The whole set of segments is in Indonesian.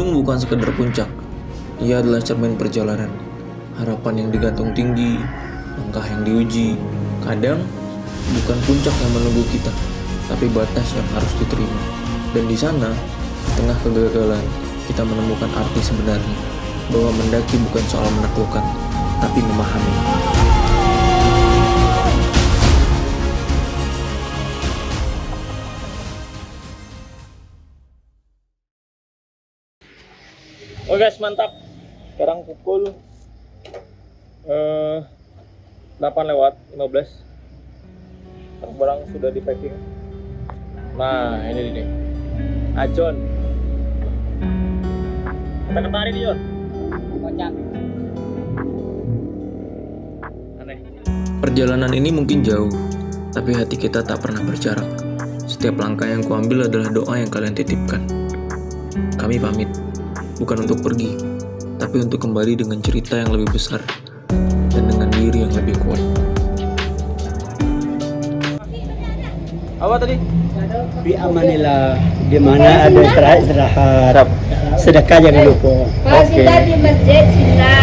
Gunung bukan sekedar puncak, ia adalah cermin perjalanan. Harapan yang digantung tinggi, langkah yang diuji. Kadang, bukan puncak yang menunggu kita, tapi batas yang harus diterima. Dan di sana, di tengah kegagalan, kita menemukan arti sebenarnya, bahwa mendaki bukan soal menaklukkan, tapi memahami. Oke guys, mantap. Sekarang pukul 8:15. Barang sudah di packing. Nah, ini nih. Ajon. Kita ketarik nih, Jon. Kocak. Aneh. Perjalanan ini mungkin jauh, tapi hati kita tak pernah berjarak. Setiap langkah yang kuambil adalah doa yang kalian titipkan. Kami pamit. Bukan untuk pergi, tapi untuk kembali dengan cerita yang lebih besar dan dengan diri yang lebih kuat. Apa tadi? Bi amanillah, di mana ada istirahat. Sedekah jangan lupa. Kalau kita di masjid sila,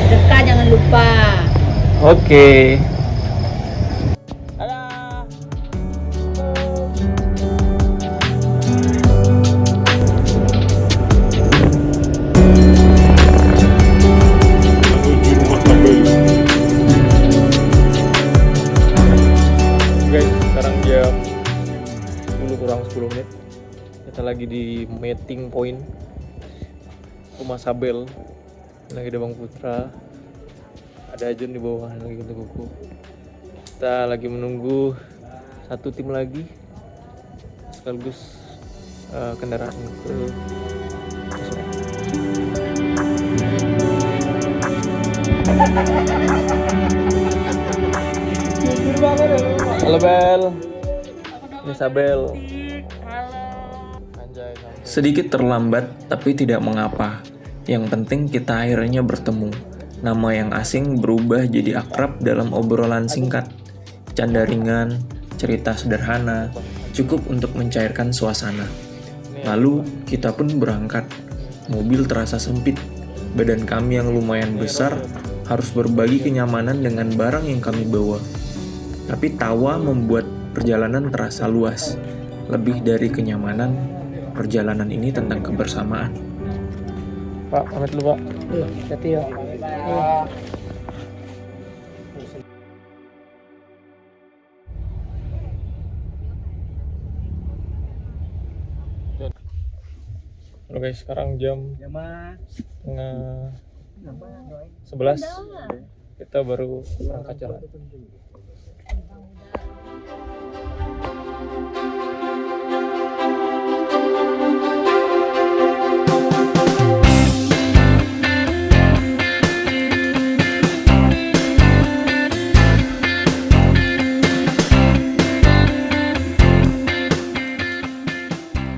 sedekah jangan lupa. Oke. Sekarang jam 10:10. Kita lagi di meeting point rumah Sabel. Lagi ada Bang Putra, ada Ajon di bawah lagi untuk kuku. Kita lagi menunggu satu tim lagi sekaligus kendaraan ke Halo Bel. Ini Sabel. Sedikit terlambat, tapi tidak mengapa. Yang penting kita akhirnya bertemu. Nama yang asing berubah jadi akrab dalam obrolan singkat. Canda ringan, cerita sederhana, cukup untuk mencairkan suasana. Lalu kita pun berangkat. Mobil terasa sempit. Badan kami yang lumayan besar harus berbagi kenyamanan dengan barang yang kami bawa. Tapi tawa membuat perjalanan terasa luas. Lebih dari kenyamanan, perjalanan ini tentang kebersamaan. Pak, pamit dulu Pak. Hati ya. Oke guys, sekarang jam setengah 11. Kita baru berangkat jalan.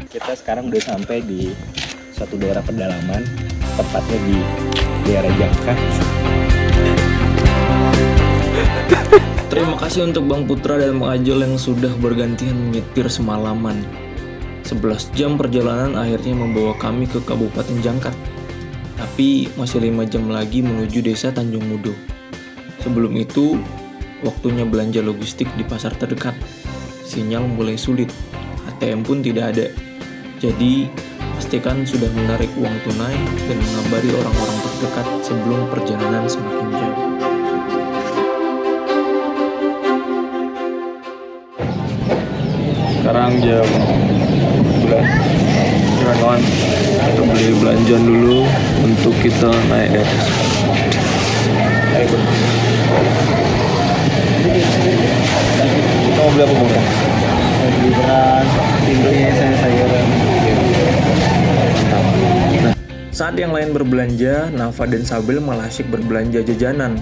Kita sekarang udah sampai di suatu daerah pedalaman, tepatnya di daerah Jangkar. Terima kasih untuk Bang Putra dan Bang Ajol yang sudah bergantian menyetir semalaman. 11 jam perjalanan akhirnya membawa kami ke Kabupaten Jangkar. Tapi masih 5 jam lagi menuju desa Tanjung Mudo. Sebelum itu, waktunya belanja logistik di pasar terdekat. Sinyal mulai sulit, ATM pun tidak ada. Jadi, pastikan sudah menarik uang tunai dan mengabari orang-orang terdekat sebelum perjalanan semakin jauh. Sekarang jam 11. Kawan, kita beli belanjaan dulu untuk kita naik ke atas. Kita mau beli apa Bang? Beli beras, timbulnya sayuran. Nah, saat yang lain berbelanja, Nafa dan Sabel malah asyik berbelanja jajanan.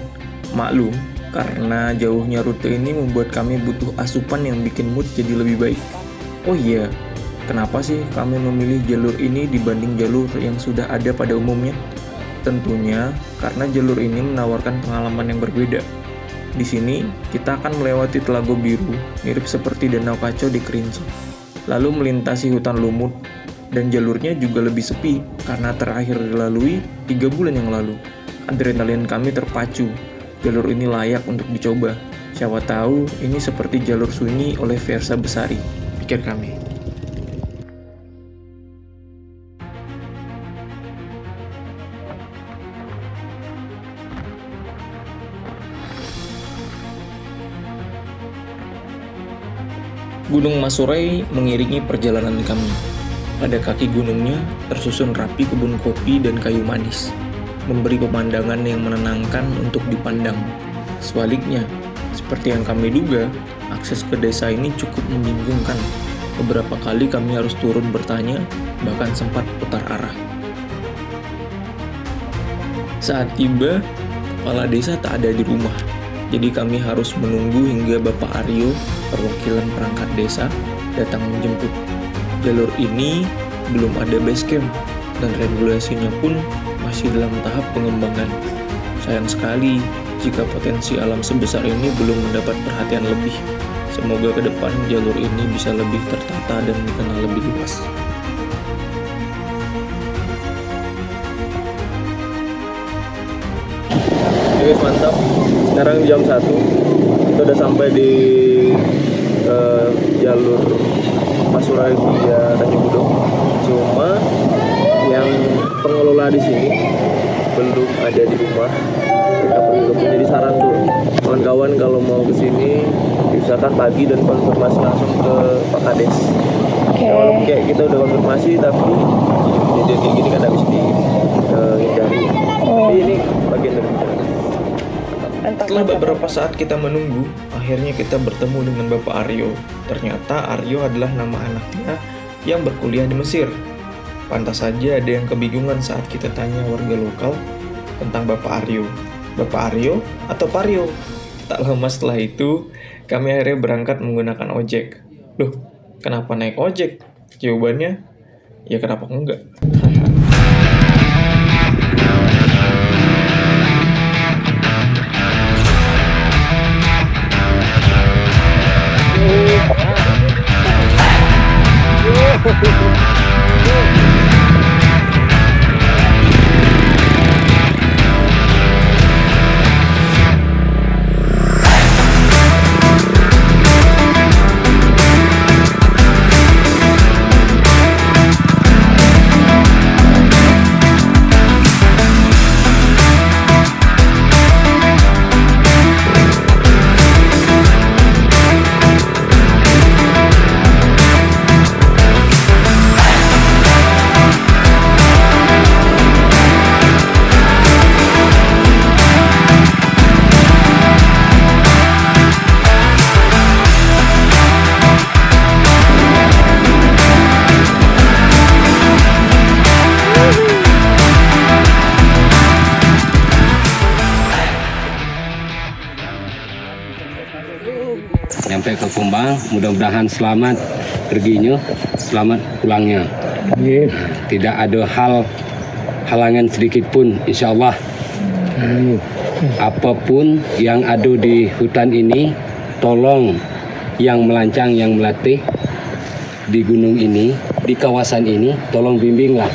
Maklum, karena jauhnya rute ini membuat kami butuh asupan yang bikin mood jadi lebih baik. Oh iya, kenapa sih kami memilih jalur ini dibanding jalur yang sudah ada pada umumnya? Tentunya karena jalur ini menawarkan pengalaman yang berbeda. Di sini, kita akan melewati Telaga Biru, mirip seperti Danau Kacau di Kerinci. Lalu melintasi hutan lumut, Dan jalurnya juga lebih sepi karena terakhir dilalui 3 bulan yang lalu. Adrenalin kami terpacu. Jalur ini layak untuk dicoba. Siapa tahu ini seperti jalur sunyi oleh Versa Besari, pikir kami. Gunung Masurai mengiringi perjalanan kami. Pada kaki gunungnya tersusun rapi kebun kopi dan kayu manis, memberi pemandangan yang menenangkan untuk dipandang. Sebaliknya, seperti yang kami duga, akses ke desa ini cukup membingungkan. Beberapa kali kami harus turun bertanya, bahkan sempat putar arah. Saat tiba, kepala desa tak ada di rumah. Jadi kami harus menunggu hingga Bapak Aryo, perwakilan perangkat desa, datang menjemput. Jalur ini belum ada base camp dan regulasinya pun masih dalam tahap pengembangan. Sayang sekali jika potensi alam sebesar ini belum mendapat perhatian lebih. Semoga ke depan jalur ini bisa lebih tertata dan dikenal lebih luas. Oke, mantap. Sekarang jam 1. Kita udah sampai di jalur Masurai via Tanjung Budok. Cuma yang pengelola di sini belum ada di rumah. Kita perlu jadi saran tuh kawan-kawan kalau mau ke sini diusahakan pagi dan konfirmasi langsung ke Pak Kades. Walaupun kayak kita udah konfirmasi tapi kejadian kayak gini kan nggak bisa dihindari. Tapi ini bagian dari perjalanan. Setelah beberapa saat kita menunggu, akhirnya kita bertemu dengan Bapak Aryo. Ternyata Aryo adalah nama anaknya yang berkuliah di Mesir. Pantas saja ada yang kebingungan saat kita tanya warga lokal tentang Bapak Aryo. Bapak Aryo atau Paryo? Tak lama setelah itu, kami akhirnya berangkat menggunakan ojek. Loh, kenapa naik ojek? Jawabannya, ya kenapa enggak? Sampai ke Kumbang, mudah-mudahan selamat perginya, selamat pulangnya. Tidak ada halangan sedikit pun, insya Allah. Apapun yang ada di hutan ini, tolong yang melancang, yang melatih di gunung ini, di kawasan ini, tolong bimbinglah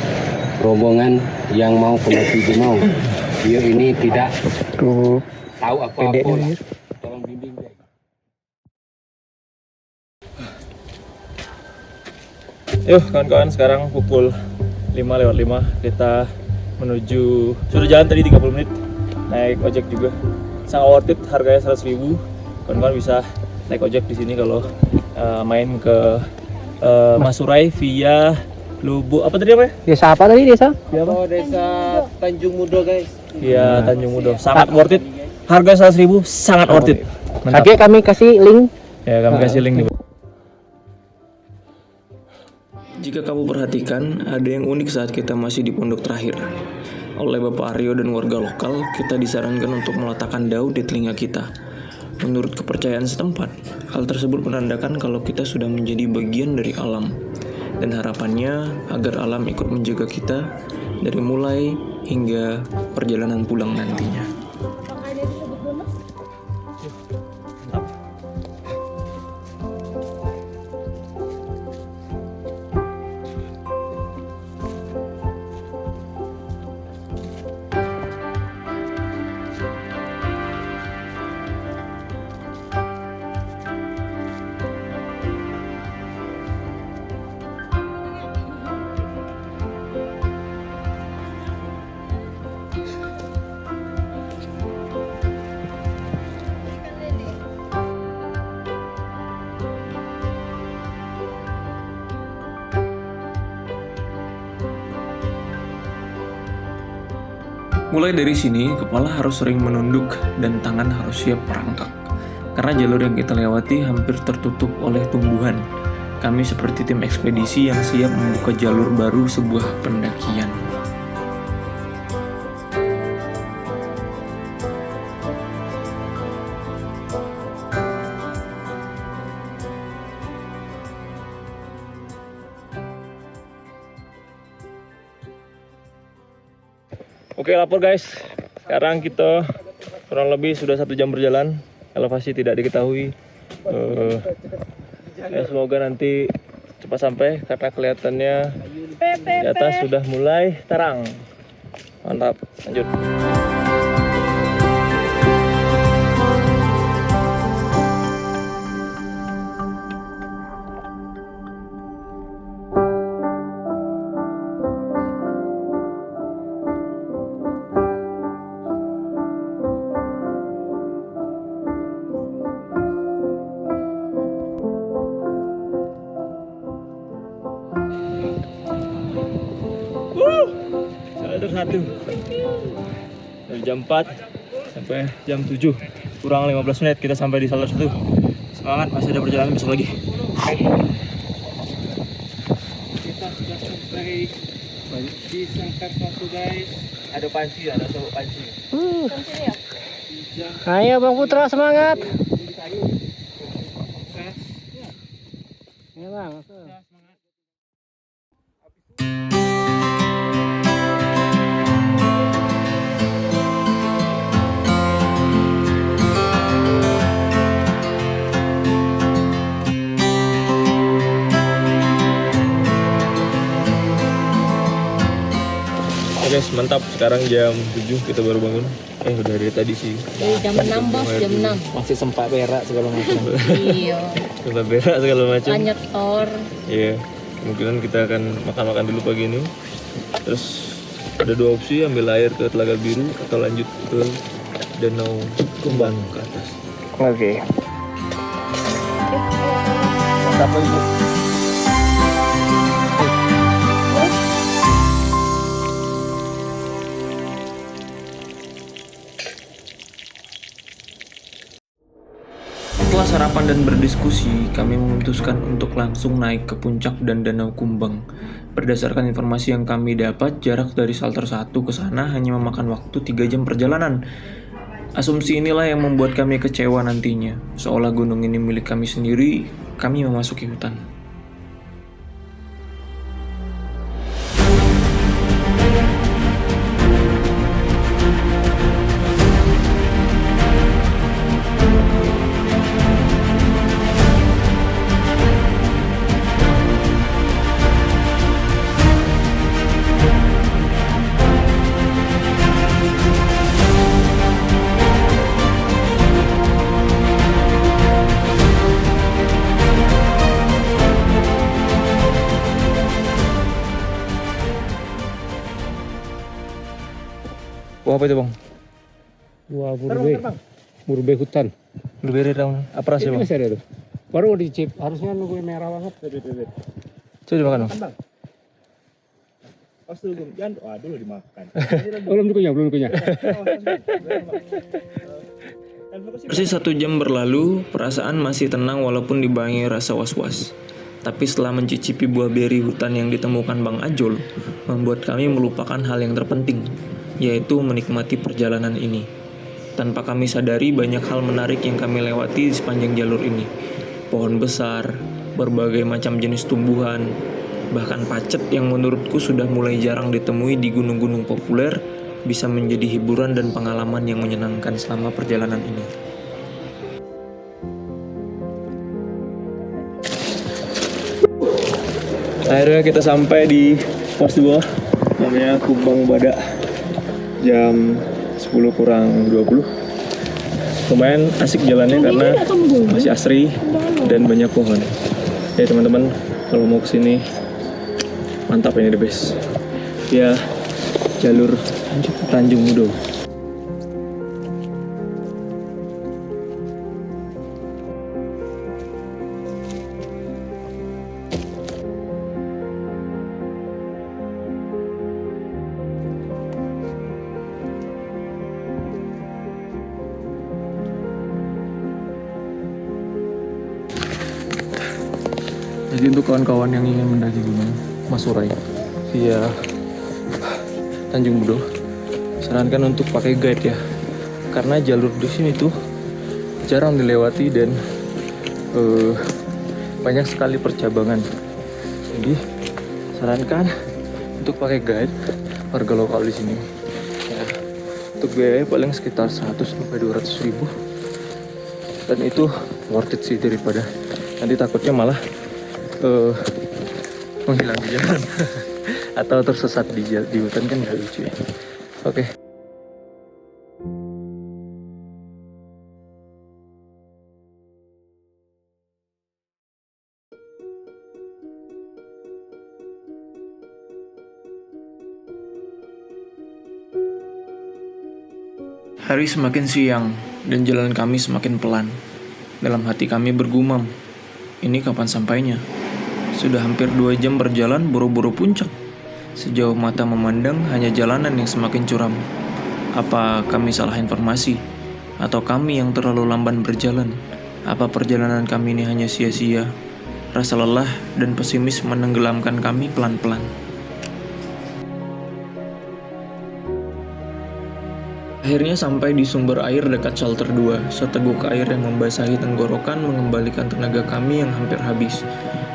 rombongan yang mau ke Mati Gunung. Dia ini tidak tahu apa-apa. Tolong bimbing deh. Yuk kawan-kawan, sekarang pukul 5:05, kita menuju, sudah jalan tadi 30 menit, naik ojek juga, sangat worth it, harganya 100.000. Kawan-kawan bisa naik ojek di sini kalau main ke Masurai via Lubuk, apa tadi apa ya? Desa apa tadi desa? Oh, desa Tanjung Mudo guys. Via Tanjung Mudo, sangat worth it, harga 100.000, sangat worth it. Mantap. Oke, kami kasih link. Ya, kami kasih link di bawah. Jika kamu perhatikan, ada yang unik saat kita masih di pondok terakhir. Oleh Bapak Aryo dan warga lokal, kita disarankan untuk meletakkan daun di telinga kita. Menurut kepercayaan setempat, hal tersebut menandakan kalau kita sudah menjadi bagian dari alam. Dan harapannya agar alam ikut menjaga kita dari mulai hingga perjalanan pulang nantinya. Mulai dari sini, kepala harus sering menunduk dan tangan harus siap merangkak. Karena jalur yang kita lewati hampir tertutup oleh tumbuhan. Kami seperti tim ekspedisi yang siap membuka jalur baru sebuah pendakian. Oke, lapor guys. Sekarang kita kurang lebih sudah 1 jam berjalan. Elevasi tidak diketahui. Ya, semoga nanti cepat sampai karena kelihatannya di atas sudah mulai terang. Mantap, lanjut. Satu dari jam 4 sampai jam 7 kurang 15 menit kita sampai di salah satu. Semangat, masih ada perjalanan besok lagi. Kita sudah sampai di Sangkar Satu guys. Ada panci, ada cowok panci. Ayo Bang Putra semangat. Ya Bang. Oke guys, mantap. Sekarang jam 7 kita baru bangun. Udah dari tadi sih. Dari jam 6 bos, jam 6. Masih sempat berak segala macam. Iya. Coba berak segala macam. Banyak tor. Iya. Kemungkinan kita akan makan-makan dulu pagi ini. Terus ada 2 opsi, ambil air ke Telaga Biru atau lanjut ke Danau Kumbang ke atas. Oke. Mantap Ibu. Setelah sarapan dan berdiskusi, kami memutuskan untuk langsung naik ke puncak dan Danau Kumbang. Berdasarkan informasi yang kami dapat, jarak dari Salter 1 ke sana hanya memakan waktu 3 jam perjalanan. Asumsi inilah yang membuat kami kecewa nantinya. Seolah gunung ini milik kami sendiri, kami memasuki hutan. Wah, apa itu bang? Wah, burbe hutan. Berbeda dong. Apa rasanya bang? Masih ada tuh. Baru mau dicip, harusnya nunggu merah banget. Coba dimakan bang. Belum dikunyah. Persis 1 jam berlalu, perasaan masih tenang walaupun dibayangi rasa was-was. Tapi setelah mencicipi buah beri hutan yang ditemukan Bang Ajol, membuat kami melupakan hal yang terpenting, yaitu menikmati perjalanan ini. Tanpa kami sadari, banyak hal menarik yang kami lewati di sepanjang jalur ini. Pohon besar, berbagai macam jenis tumbuhan, bahkan pacet yang menurutku sudah mulai jarang ditemui di gunung-gunung populer, bisa menjadi hiburan dan pengalaman yang menyenangkan selama perjalanan ini. Akhirnya kita sampai di pos 2, namanya Kumbang Badak. Jam 10 kurang 20. Lumayan asik jalannya karena masih asri dan banyak pohon. Ya teman-teman, kalau mau kesini mantap, ini the best. Ya, jalur Tanjung Mudo. Jadi untuk kawan-kawan yang ingin mendaki Gunung Masurai via Tanjung Budok, sarankan untuk pakai guide ya, karena jalur di sini tuh jarang dilewati dan banyak sekali percabangan. Jadi sarankan untuk pakai guide warga lokal di sini. Ya, untuk biaya paling sekitar 100-200 ribu, dan itu worth it sih, daripada nanti takutnya malah menghilang di jalan atau tersesat di hutan, kan nggak lucu ya. Oke. Hari semakin siang dan jalan kami semakin pelan. Dalam hati kami bergumam, ini kapan sampainya? Sudah hampir 2 jam berjalan buru-buru puncak. Sejauh mata memandang hanya jalanan yang semakin curam. Apa kami salah informasi? Atau kami yang terlalu lamban berjalan? Apa perjalanan kami ini hanya sia-sia? Rasa lelah dan pesimis menenggelamkan kami pelan-pelan. Akhirnya sampai di sumber air dekat shelter 2. Seteguk air yang membasahi tenggorokan mengembalikan tenaga kami yang hampir habis.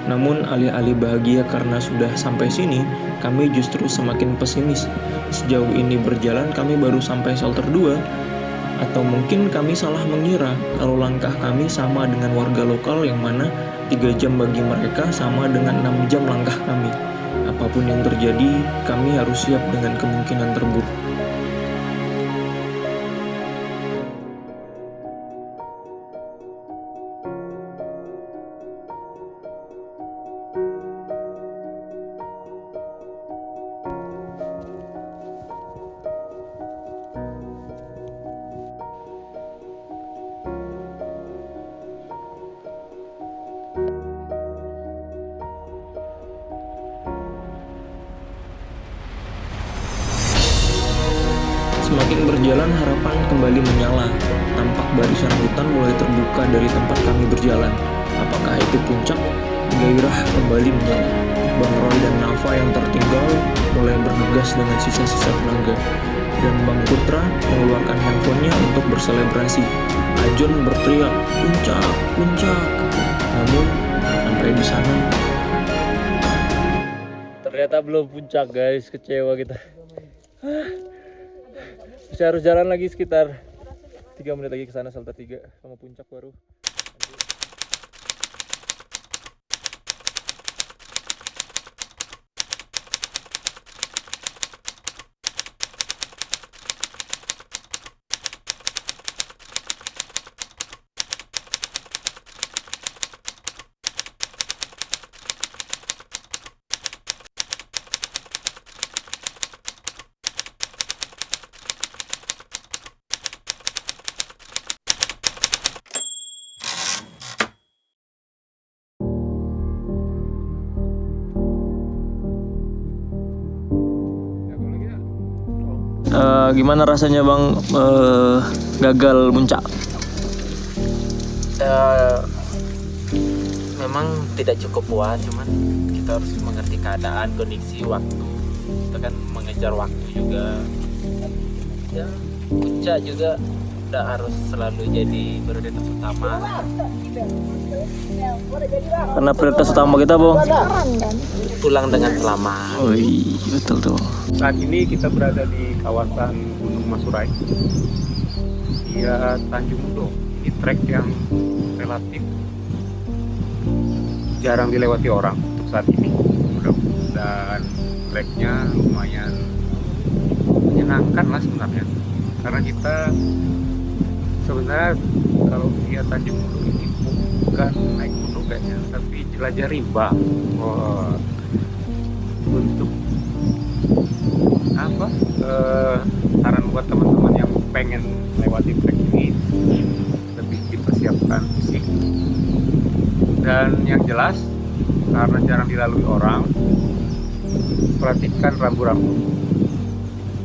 Namun alih-alih bahagia karena sudah sampai sini, kami justru semakin pesimis. Sejauh ini berjalan kami baru sampai shelter 2. Atau mungkin kami salah mengira kalau langkah kami sama dengan warga lokal, yang mana 3 jam bagi mereka sama dengan 6 jam langkah kami. Apapun yang terjadi, kami harus siap dengan kemungkinan terburuk. Semakin berjalan harapan kembali menyala. Tampak barisan hutan mulai terbuka dari tempat kami berjalan. Apakah itu puncak? Gairah kembali menyala. Bang Roy dan Nafa yang tertinggal mulai bergegas dengan sisa-sisa tenaga. Dan Bang Putra mengeluarkan handphonenya untuk berselebrasi. Ajon berteriak, "Puncak, puncak!" Namun sampai di sana ternyata belum puncak, guys. Kecewa kita. Saya harus jalan lagi sekitar 3 menit lagi ke sana, shelter 3 sama puncak baru. Gimana rasanya Bang gagal puncak? Memang tidak cukup puas, cuman kita harus mengerti keadaan, kondisi, waktu. Kita kan mengejar waktu juga. Ya, puncak juga tidak harus selalu jadi prioritas utama. Karena prioritas utama kita, Bang, Pulang dengan selamat. oh iya, betul tuh. Saat ini kita berada di kawasan Gunung Masurai, via Tanjung Budok. Ini trek yang relatif jarang dilewati orang untuk saat ini, dan treknya lumayan menyenangkan lah sebenarnya, karena kita sebenarnya kalau via Tanjung Budok ini bukan naik gunung kayaknya, tapi jelajah rimba. Untuk apa saran buat teman-teman yang pengen lewati trek ini, lebih dipersiapkan fisik, dan yang jelas karena jarang dilalui orang, perhatikan rambu-rambu,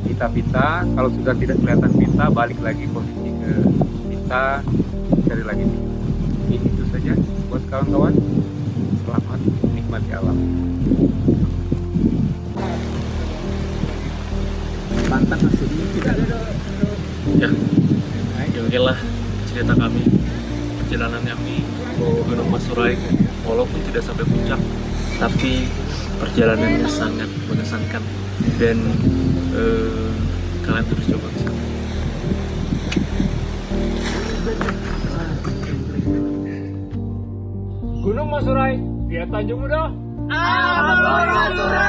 pita-pita. Kalau sudah tidak kelihatan pita, balik lagi posisi ke pita, cari lagi. Ini itu saja buat kawan-kawan, selamat menikmati. menikmati alam. Pantang masih Ya, demikianlah cerita kami, perjalanan kami ke Gunung Masurai. Walaupun tidak sampai puncak, tapi perjalanannya sangat mengesankan dan kalian terus coba ke sana. Gunung Masurai, via Tanjung Muda. Masurai!